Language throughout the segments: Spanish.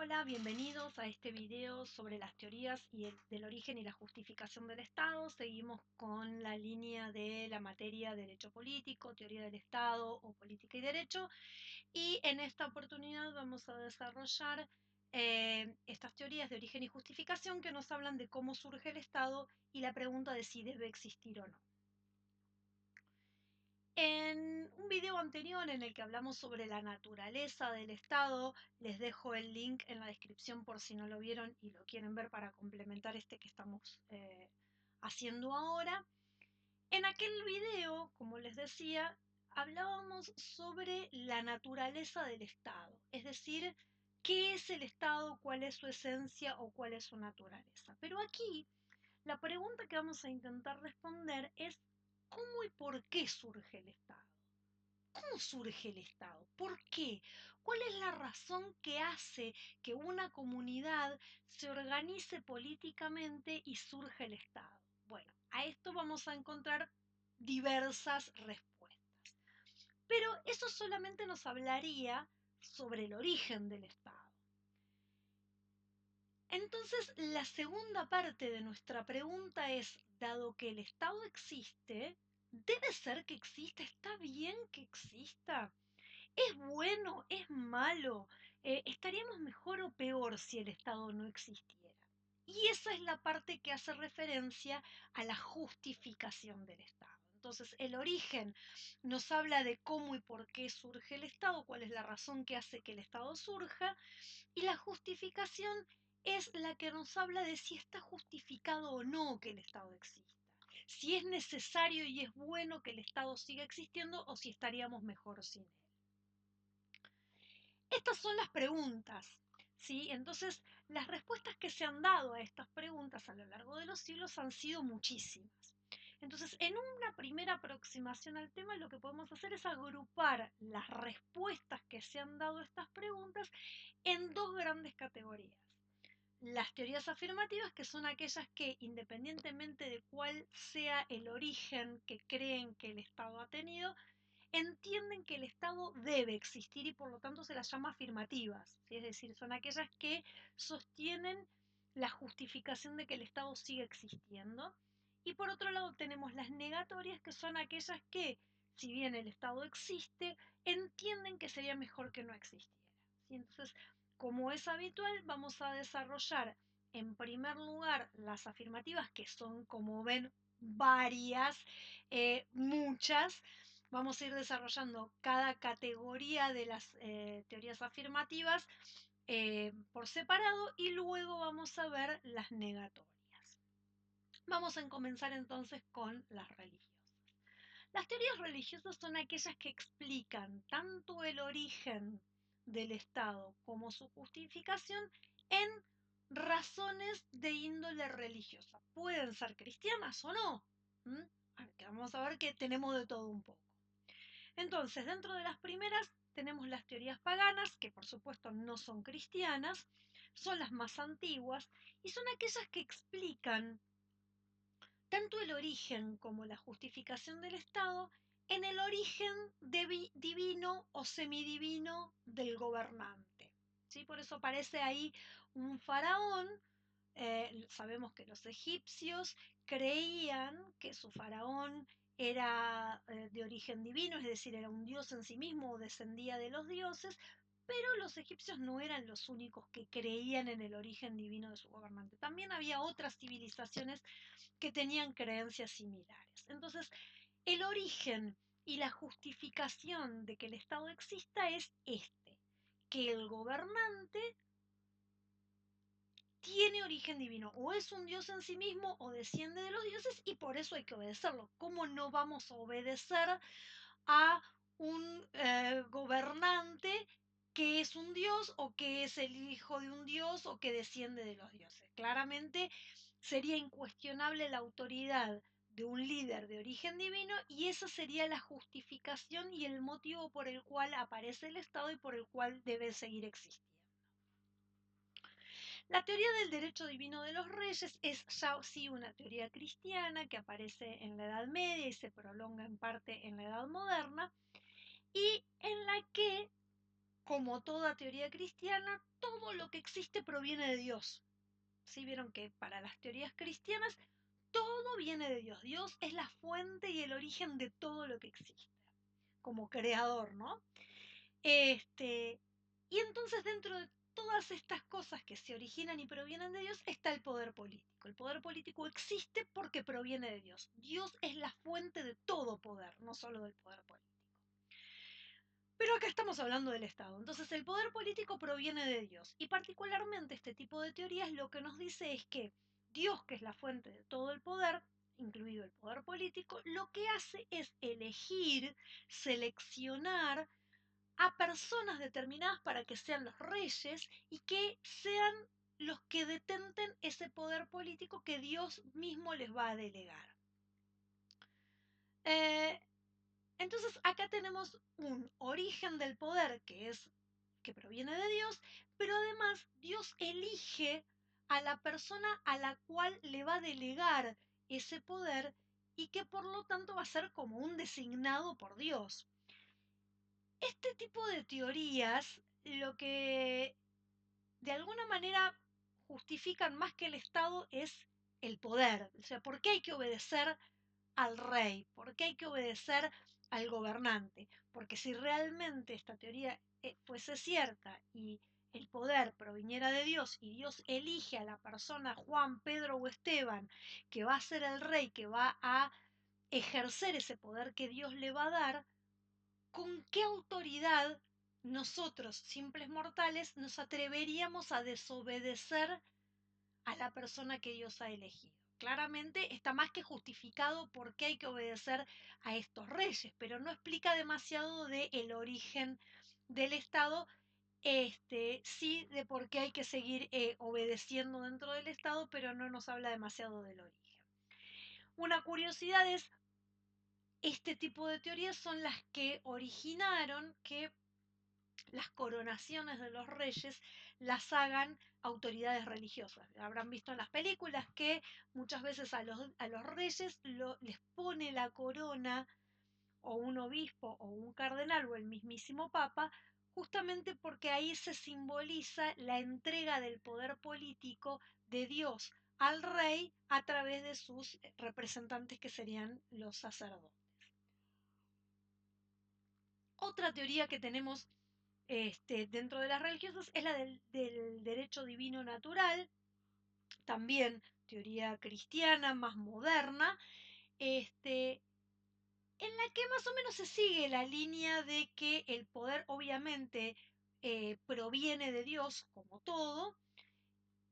Hola, bienvenidos a este video sobre las teorías del origen y la justificación del Estado. Seguimos con la línea de la materia Derecho Político, Teoría del Estado o Política y Derecho. Y en esta oportunidad vamos a desarrollar estas teorías de origen y justificación que nos hablan de cómo surge el Estado y la pregunta de si debe existir o no. En un video anterior en el que hablamos sobre la naturaleza del Estado, les dejo el link en la descripción por si no lo vieron y lo quieren ver para complementar este que estamos haciendo ahora. En aquel video, como les decía, hablábamos sobre la naturaleza del Estado, es decir, qué es el Estado, cuál es su esencia o cuál es su naturaleza. Pero aquí la pregunta que vamos a intentar responder es ¿cómo y por qué surge el Estado? ¿Cómo surge el Estado? ¿Por qué? ¿Cuál es la razón que hace que una comunidad se organice políticamente y surge el Estado? Bueno, a esto vamos a encontrar diversas respuestas. Pero eso solamente nos hablaría sobre el origen del Estado. Entonces, la segunda parte de nuestra pregunta es, dado que el Estado existe, ¿debe ser que exista? ¿Está bien que exista? ¿Es bueno? ¿Es malo? ¿Estaríamos mejor o peor si el Estado no existiera? Y esa es la parte que hace referencia a la justificación del Estado. Entonces, el origen nos habla de cómo y por qué surge el Estado, cuál es la razón que hace que el Estado surja, y la justificación es la que nos habla de si está justificado o no que el Estado exista, si es necesario y es bueno que el Estado siga existiendo o si estaríamos mejor sin él. Estas son las preguntas, ¿sí? Entonces, las respuestas que se han dado a estas preguntas a lo largo de los siglos han sido muchísimas. Entonces, en una primera aproximación al tema, lo que podemos hacer es agrupar las respuestas que se han dado a estas preguntas en dos grandes categorías. Las teorías afirmativas, que son aquellas que, independientemente de cuál sea el origen que creen que el Estado ha tenido, entienden que el Estado debe existir y por lo tanto se las llama afirmativas, ¿sí? Es decir, son aquellas que sostienen la justificación de que el Estado sigue existiendo. Y por otro lado tenemos las negatorias, que son aquellas que, si bien el Estado existe, entienden que sería mejor que no existiera, ¿sí? Entonces, como es habitual, vamos a desarrollar en primer lugar las afirmativas, que son, como ven, varias, muchas. Vamos a ir desarrollando cada categoría de las teorías afirmativas por separado y luego vamos a ver las negatorias. Vamos a comenzar entonces con las religiosas. Las teorías religiosas son aquellas que explican tanto el origen del Estado como su justificación en razones de índole religiosa. Pueden ser cristianas o no. Vamos a ver que tenemos de todo un poco. Entonces, dentro de las primeras tenemos las teorías paganas, que por supuesto no son cristianas, son las más antiguas y son aquellas que explican tanto el origen como la justificación del Estado en el origen divino o semidivino del gobernante, ¿sí? Por eso aparece ahí un faraón. Sabemos que los egipcios creían que su faraón era de origen divino, es decir, era un dios en sí mismo o descendía de los dioses, pero los egipcios no eran los únicos que creían en el origen divino de su gobernante. También había otras civilizaciones que tenían creencias similares. Entonces, el origen y la justificación de que el Estado exista es este, que el gobernante tiene origen divino, o es un dios en sí mismo o desciende de los dioses y por eso hay que obedecerlo. ¿Cómo no vamos a obedecer a un gobernante que es un dios o que es el hijo de un dios o que desciende de los dioses? Claramente sería incuestionable la autoridad de un líder de origen divino y esa sería la justificación y el motivo por el cual aparece el Estado y por el cual debe seguir existiendo. La teoría del derecho divino de los reyes es ya sí una teoría cristiana que aparece en la Edad Media y se prolonga en parte en la Edad Moderna, y en la que, como toda teoría cristiana, todo lo que existe proviene de Dios. ¿Sí? Vieron que para las teorías cristianas todo viene de Dios. Dios es la fuente y el origen de todo lo que existe, como creador, ¿no? Y entonces dentro de todas estas cosas que se originan y provienen de Dios está el poder político. El poder político existe porque proviene de Dios. Dios es la fuente de todo poder, no solo del poder político. Pero acá estamos hablando del Estado. Entonces el poder político proviene de Dios. Y particularmente este tipo de teorías lo que nos dice es que Dios, que es la fuente de todo el poder, incluido el poder político, lo que hace es elegir, seleccionar a personas determinadas para que sean los reyes y que sean los que detenten ese poder político que Dios mismo les va a delegar. Eh, entonces acá tenemos un origen del poder que proviene de Dios, pero además Dios elige a la persona a la cual le va a delegar ese poder y que por lo tanto va a ser como un designado por Dios. Este tipo de teorías lo que de alguna manera justifican más que el Estado es el poder. O sea, ¿por qué hay que obedecer al rey? ¿Por qué hay que obedecer al gobernante? Porque si realmente esta teoría fuese cierta y el poder proviniera de Dios y Dios elige a la persona Juan, Pedro o Esteban que va a ser el rey, que va a ejercer ese poder que Dios le va a dar, ¿con qué autoridad nosotros, simples mortales, nos atreveríamos a desobedecer a la persona que Dios ha elegido? Claramente está más que justificado por qué hay que obedecer a estos reyes, pero no explica demasiado del origen del Estado, sí de por qué hay que seguir obedeciendo dentro del Estado, pero no nos habla demasiado del origen. Una curiosidad es, este tipo de teorías son las que originaron que las coronaciones de los reyes las hagan autoridades religiosas. Habrán visto en las películas que muchas veces a los reyes les pone la corona o un obispo o un cardenal o el mismísimo papa, justamente porque ahí se simboliza la entrega del poder político de Dios al rey a través de sus representantes que serían los sacerdotes. Otra teoría que tenemos dentro de las religiosas es la del derecho divino natural, también teoría cristiana, más moderna, en la que más o menos se sigue la línea de que el poder obviamente proviene de Dios como todo,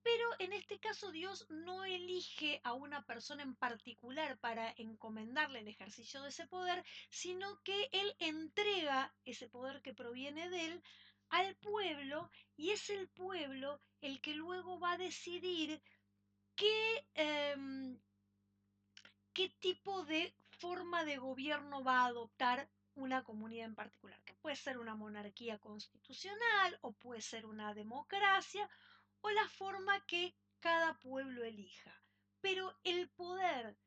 pero en este caso Dios no elige a una persona en particular para encomendarle el ejercicio de ese poder, sino que Él entrega ese poder que proviene de Él al pueblo y es el pueblo el que luego va a decidir qué, qué tipo de forma de gobierno va a adoptar una comunidad en particular, que puede ser una monarquía constitucional o puede ser una democracia o la forma que cada pueblo elija. Pero el poder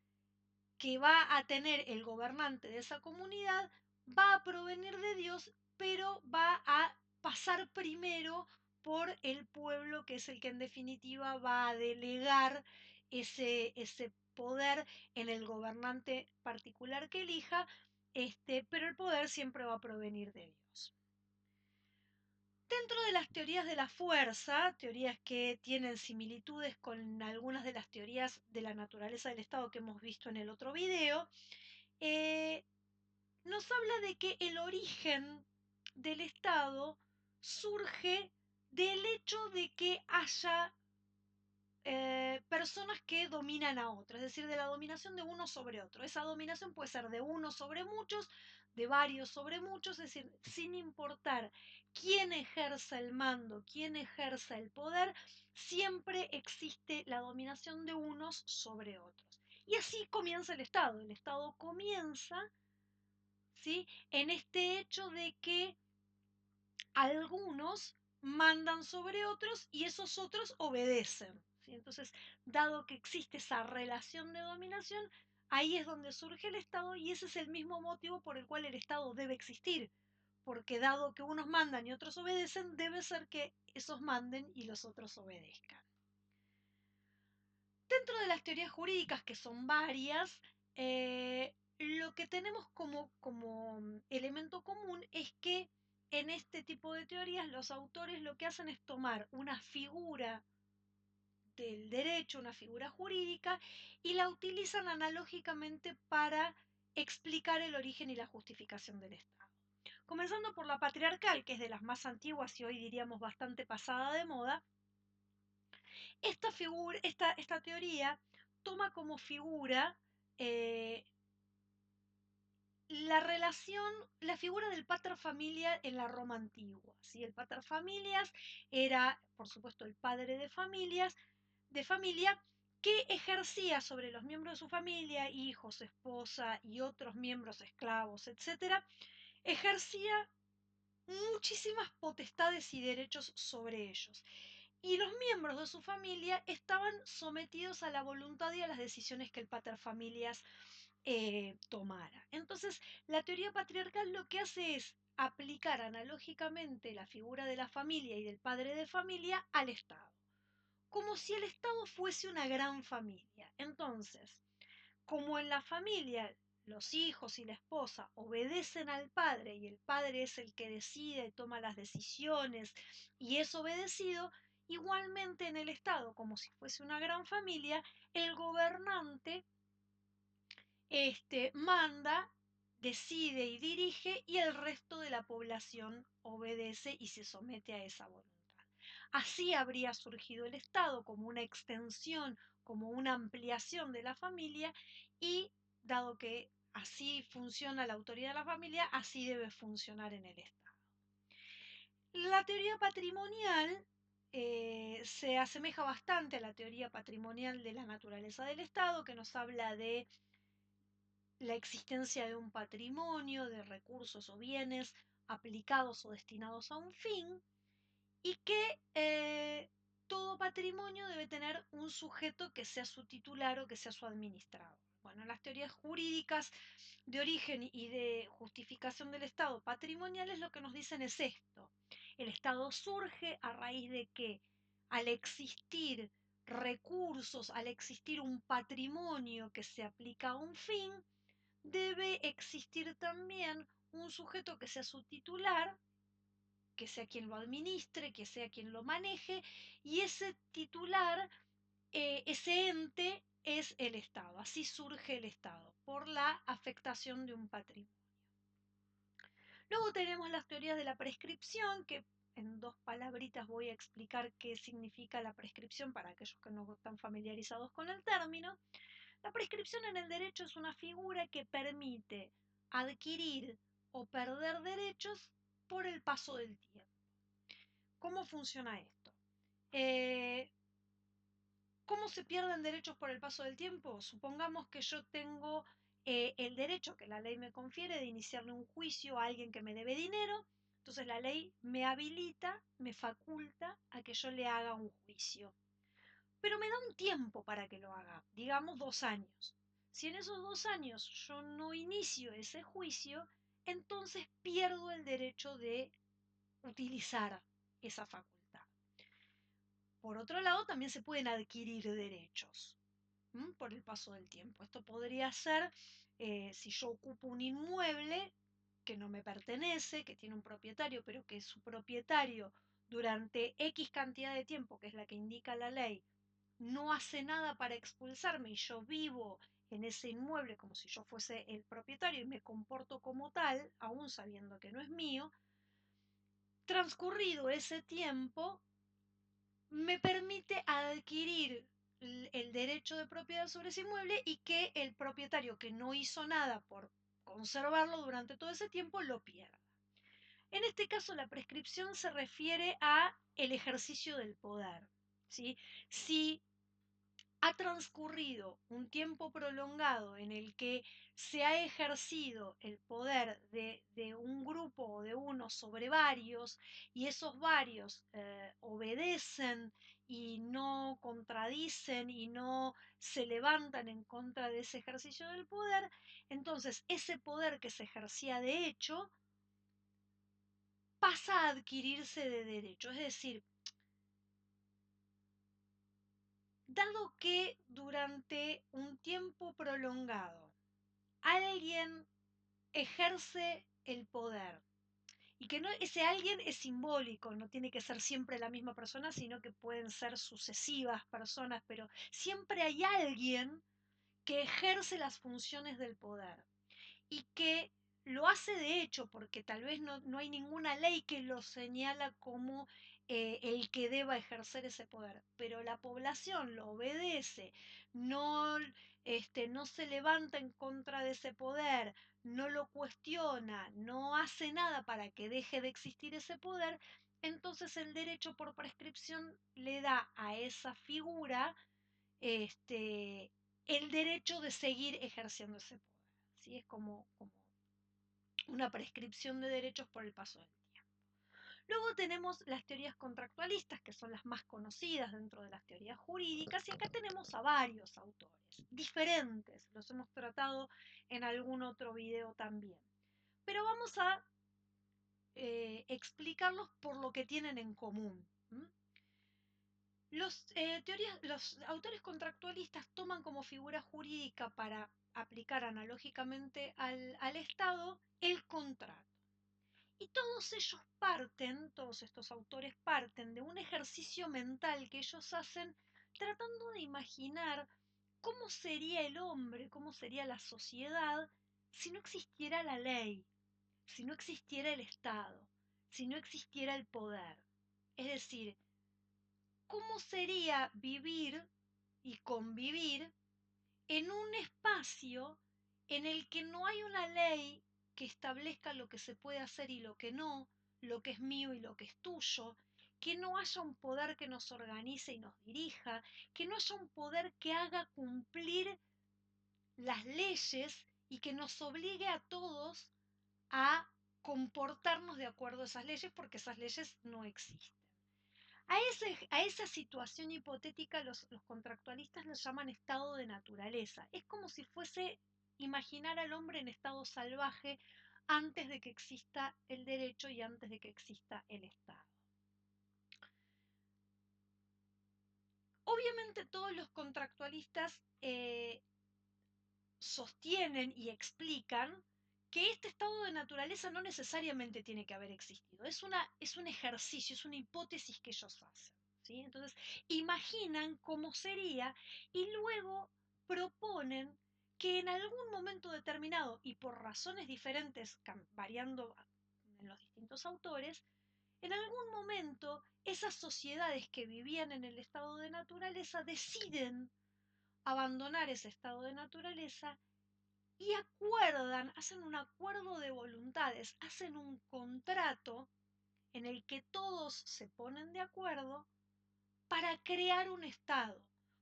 que va a tener el gobernante de esa comunidad va a provenir de Dios, pero va a pasar primero por el pueblo, que es el que en definitiva va a delegar ese poder en el gobernante particular que elija, pero el poder siempre va a provenir de Dios. Dentro de las teorías de la fuerza, teorías que tienen similitudes con algunas de las teorías de la naturaleza del Estado que hemos visto en el otro video, eh, nos habla de que el origen del Estado surge del hecho de que haya personas que dominan a otros, es decir, de la dominación de uno sobre otro. Esa dominación puede ser de uno sobre muchos, de varios sobre muchos, es decir, sin importar quién ejerza el mando, quién ejerza el poder, siempre existe la dominación de unos sobre otros. Y así comienza el Estado. El Estado comienza, ¿sí?, en este hecho de que algunos mandan sobre otros y esos otros obedecen, ¿sí? Entonces, dado que existe esa relación de dominación, ahí es donde surge el Estado y ese es el mismo motivo por el cual el Estado debe existir, porque dado que unos mandan y otros obedecen, debe ser que esos manden y los otros obedezcan. Dentro de las teorías jurídicas, que son varias, lo que tenemos como elemento común es que en este tipo de teorías los autores lo que hacen es tomar una figura del derecho, una figura jurídica, y la utilizan analógicamente para explicar el origen y la justificación del Estado. Comenzando por la patriarcal, que es de las más antiguas y hoy diríamos bastante pasada de moda, esta teoría toma como figura eh, la relación, la figura del pater familias en la Roma antigua. ¿Sí? El pater familias era, por supuesto, el padre de familia que ejercía sobre los miembros de su familia, hijos, esposa y otros miembros, esclavos, etcétera, ejercía muchísimas potestades y derechos sobre ellos. Y los miembros de su familia estaban sometidos a la voluntad y a las decisiones que el paterfamilias tomara. Entonces, la teoría patriarcal lo que hace es aplicar analógicamente la figura de la familia y del padre de familia al Estado, como si el Estado fuese una gran familia. Entonces, como en la familia los hijos y la esposa obedecen al padre y el padre es el que decide y toma las decisiones y es obedecido, igualmente en el Estado, como si fuese una gran familia, el gobernante manda, decide y dirige y el resto de la población obedece y se somete a esa voluntad. Así habría surgido el Estado como una extensión, como una ampliación de la familia y dado que así funciona la autoridad de la familia, así debe funcionar en el Estado. La teoría patrimonial se asemeja bastante a la teoría patrimonial de la naturaleza del Estado, que nos habla de la existencia de un patrimonio, de recursos o bienes aplicados o destinados a un fin, y que todo patrimonio debe tener un sujeto que sea su titular o que sea su administrador. Bueno, las teorías jurídicas de origen y de justificación del Estado patrimoniales lo que nos dicen es esto. El Estado surge a raíz de que al existir recursos, al existir un patrimonio que se aplica a un fin, debe existir también un sujeto que sea su titular, que sea quien lo administre, que sea quien lo maneje, y ese titular, ese ente es el Estado. Así surge el Estado, por la afectación de un patrimonio. Luego tenemos las teorías de la prescripción, que en dos palabritas voy a explicar qué significa la prescripción para aquellos que no están familiarizados con el término. La prescripción en el derecho es una figura que permite adquirir o perder derechos por el paso del tiempo. ¿Cómo funciona esto? ¿Cómo se pierden derechos por el paso del tiempo? Supongamos que yo tengo el derecho que la ley me confiere de iniciarle un juicio a alguien que me debe dinero, entonces la ley me habilita, me faculta a que yo le haga un juicio. Pero me da un tiempo para que lo haga, digamos 2 años. Si en esos 2 años yo no inicio ese juicio, entonces pierdo el derecho de utilizar esa facultad. Por otro lado, también se pueden adquirir derechos por el paso del tiempo. Esto podría ser si yo ocupo un inmueble que no me pertenece, que tiene un propietario, pero que su propietario durante X cantidad de tiempo, que es la que indica la ley, no hace nada para expulsarme y yo vivo en ese inmueble como si yo fuese el propietario y me comporto como tal, aún sabiendo que no es mío, transcurrido ese tiempo, me permite adquirir el derecho de propiedad sobre ese inmueble y que el propietario que no hizo nada por conservarlo durante todo ese tiempo lo pierda. En este caso, la prescripción se refiere a el ejercicio del poder. ¿Sí? Si ha transcurrido un tiempo prolongado en el que se ha ejercido el poder de un grupo o de uno sobre varios y esos varios obedecen y no contradicen y no se levantan en contra de ese ejercicio del poder, entonces ese poder que se ejercía de hecho pasa a adquirirse de derecho. Es decir, dado que durante un tiempo prolongado alguien ejerce el poder, y que no, ese alguien es simbólico, no tiene que ser siempre la misma persona, sino que pueden ser sucesivas personas, pero siempre hay alguien que ejerce las funciones del poder y que lo hace de hecho porque tal vez no hay ninguna ley que lo señala como el que deba ejercer ese poder, pero la población lo obedece, no, no se levanta en contra de ese poder, no lo cuestiona, no hace nada para que deje de existir ese poder, entonces el derecho por prescripción le da a esa figura este, el derecho de seguir ejerciendo ese poder. ¿Sí? Es como una prescripción de derechos por el paso del tiempo. Luego tenemos las teorías contractualistas, que son las más conocidas dentro de las teorías jurídicas, y acá tenemos a varios autores, diferentes, los hemos tratado en algún otro video también. Pero vamos a explicarlos por lo que tienen en común. Los autores contractualistas toman como figura jurídica para aplicar analógicamente al Estado el contrato. Y todos estos autores parten de un ejercicio mental que ellos hacen tratando de imaginar cómo sería el hombre, cómo sería la sociedad si no existiera la ley, si no existiera el Estado, si no existiera el poder. Es decir, cómo sería vivir y convivir en un espacio en el que no hay una ley que establezca lo que se puede hacer y lo que no, lo que es mío y lo que es tuyo, que no haya un poder que nos organice y nos dirija, que no haya un poder que haga cumplir las leyes y que nos obligue a todos a comportarnos de acuerdo a esas leyes porque esas leyes no existen. A esa situación hipotética los contractualistas lo llaman estado de naturaleza. Es como si fuese imaginar al hombre en estado salvaje antes de que exista el derecho y antes de que exista el Estado. Obviamente todos los contractualistas sostienen y explican que este estado de naturaleza no necesariamente tiene que haber existido. Es un ejercicio, es una hipótesis que ellos hacen. ¿Sí? Entonces, imaginan cómo sería y luego proponen que en algún momento determinado y por razones diferentes, variando en los distintos autores, en algún momento esas sociedades que vivían en el estado de naturaleza deciden abandonar ese estado de naturaleza y hacen un acuerdo de voluntades, hacen un contrato en el que todos se ponen de acuerdo para crear un Estado,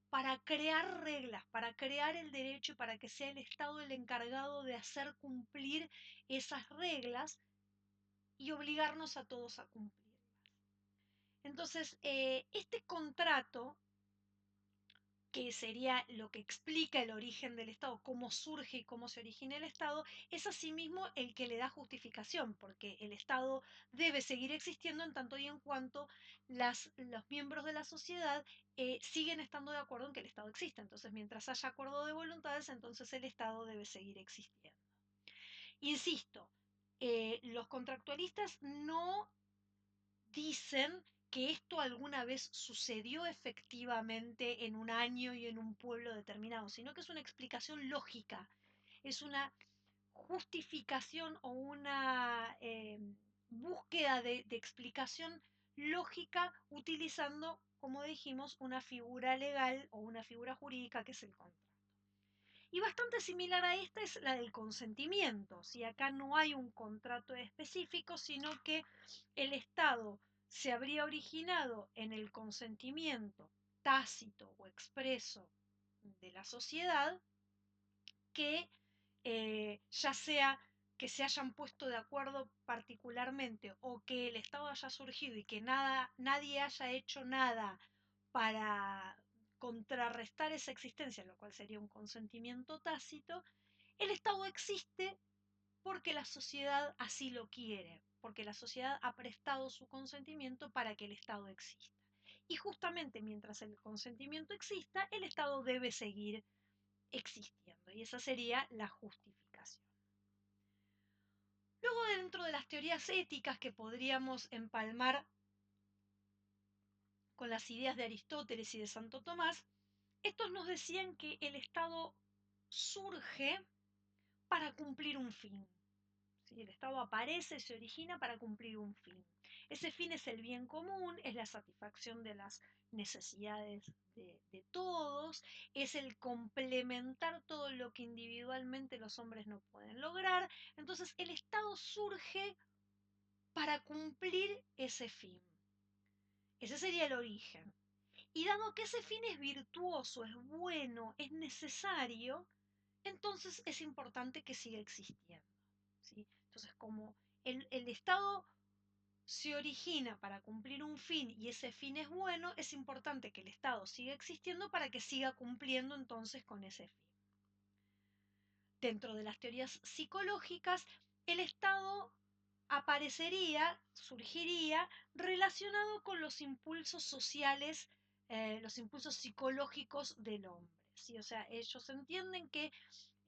para crear reglas, para crear el derecho y para que sea el Estado el encargado de hacer cumplir esas reglas y obligarnos a todos a cumplirlas. Entonces, este contrato que sería lo que explica el origen del Estado, cómo surge y cómo se origina el Estado, es asimismo el que le da justificación, porque el Estado debe seguir existiendo en tanto y en cuanto los miembros de la sociedad siguen estando de acuerdo en que el Estado existe. Entonces, mientras haya acuerdo de voluntades, entonces el Estado debe seguir existiendo. Insisto, los contractualistas no dicen que esto alguna vez sucedió efectivamente en un año y en un pueblo determinado, sino que es una explicación lógica, es una justificación o una búsqueda de explicación lógica utilizando, como dijimos, una figura legal o una figura jurídica que es el contrato. Y bastante similar a esta es la del consentimiento. Si acá no hay un contrato específico, sino que el Estado se habría originado en el consentimiento tácito o expreso de la sociedad, que ya sea que se hayan puesto de acuerdo particularmente o que el Estado haya surgido y que nadie haya hecho nada para contrarrestar esa existencia, lo cual sería un consentimiento tácito, el Estado existe porque la sociedad así lo quiere. porque la sociedad ha prestado su consentimiento para que el Estado exista. Y justamente mientras el consentimiento exista, el Estado debe seguir existiendo. Y esa sería la justificación. Luego, dentro de las teorías éticas que podríamos empalmar con las ideas de Aristóteles y de Santo Tomás, estos nos decían que el Estado surge para cumplir un fin. ¿Sí? El Estado aparece, se origina para cumplir un fin. Ese fin es el bien común, es la satisfacción de las necesidades de todos, es el complementar todo lo que individualmente los hombres no pueden lograr. Entonces el Estado surge para cumplir ese fin. Ese sería el origen. Y dado que ese fin es virtuoso, es bueno, es necesario, entonces es importante que siga existiendo. ¿Sí? Entonces, como el Estado se origina para cumplir un fin y ese fin es bueno, es importante que el Estado siga existiendo para que siga cumpliendo entonces con ese fin. Dentro de las teorías psicológicas, el Estado aparecería, surgiría relacionado con los impulsos sociales, los impulsos psicológicos del hombre. ¿Sí? O sea, ellos entienden que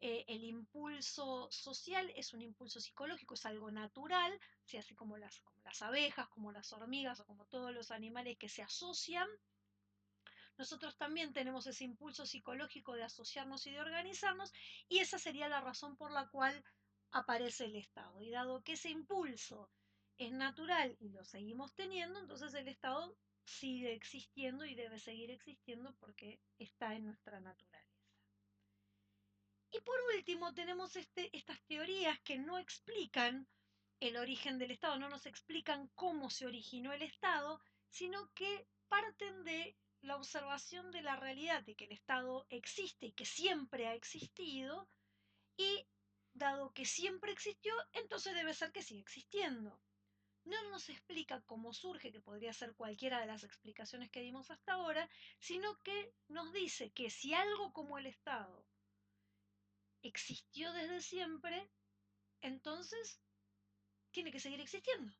el impulso social es un impulso psicológico, es algo natural, ¿sí? Así como las abejas, como las hormigas o como todos los animales que se asocian. Nosotros también tenemos ese impulso psicológico de asociarnos y de organizarnos, y esa sería la razón por la cual aparece el Estado. Y dado que ese impulso es natural y lo seguimos teniendo, entonces el Estado sigue existiendo y debe seguir existiendo porque está en nuestra naturaleza. Y por último tenemos estas teorías que no explican el origen del Estado, no nos explican cómo se originó el Estado, sino que parten de la observación de la realidad de que el Estado existe y que siempre ha existido, y dado que siempre existió, entonces debe ser que sigue existiendo. No nos explica cómo surge, que podría ser cualquiera de las explicaciones que dimos hasta ahora, sino que nos dice que si algo como el Estado existió desde siempre, entonces tiene que seguir existiendo.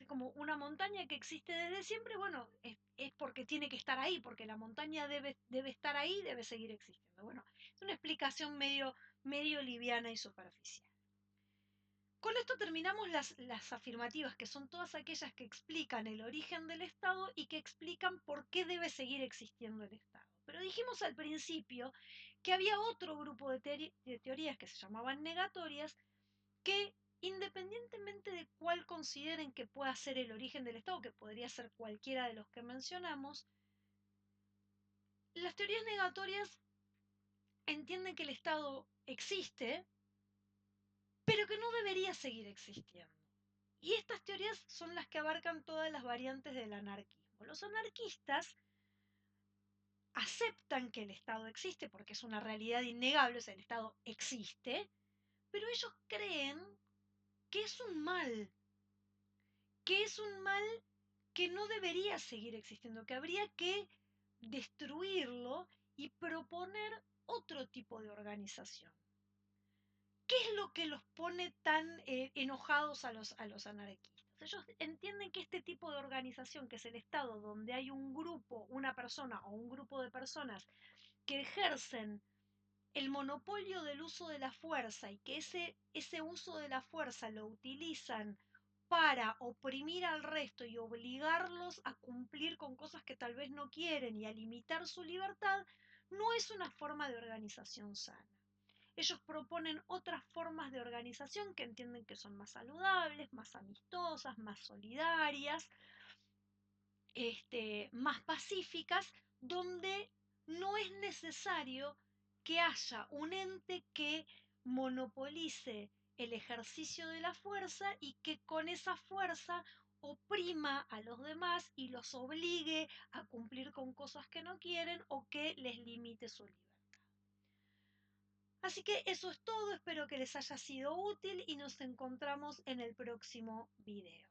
Como una montaña que existe desde siempre, bueno, es porque tiene que estar ahí, porque la montaña debe estar ahí, debe seguir existiendo. Bueno, es una explicación medio liviana y superficial. Con esto terminamos las afirmativas, que son todas aquellas que explican el origen del Estado y que explican por qué debe seguir existiendo el Estado. Pero dijimos al principio que había otro grupo de teorías que se llamaban negatorias, que independientemente de cuál consideren que pueda ser el origen del Estado, que podría ser cualquiera de los que mencionamos, las teorías negatorias entienden que el Estado existe, pero que no debería seguir existiendo. Y estas teorías son las que abarcan todas las variantes del anarquismo. Los anarquistas aceptan que el Estado existe porque es una realidad innegable, o sea, el Estado existe, pero ellos creen que es un mal, que es un mal que no debería seguir existiendo, que habría que destruirlo y proponer otro tipo de organización. ¿Qué es lo que los pone tan enojados a los anarquistas? Ellos entienden que este tipo de organización, que es el Estado, donde hay un grupo, una persona o un grupo de personas que ejercen el monopolio del uso de la fuerza y que ese uso de la fuerza lo utilizan para oprimir al resto y obligarlos a cumplir con cosas que tal vez no quieren y a limitar su libertad, no es una forma de organización sana. Ellos proponen otras formas de organización que entienden que son más saludables, más amistosas, más solidarias, más pacíficas, donde no es necesario que haya un ente que monopolice el ejercicio de la fuerza y que con esa fuerza oprima a los demás y los obligue a cumplir con cosas que no quieren o que les limite su libertad. Así que eso es todo, espero que les haya sido útil y nos encontramos en el próximo video.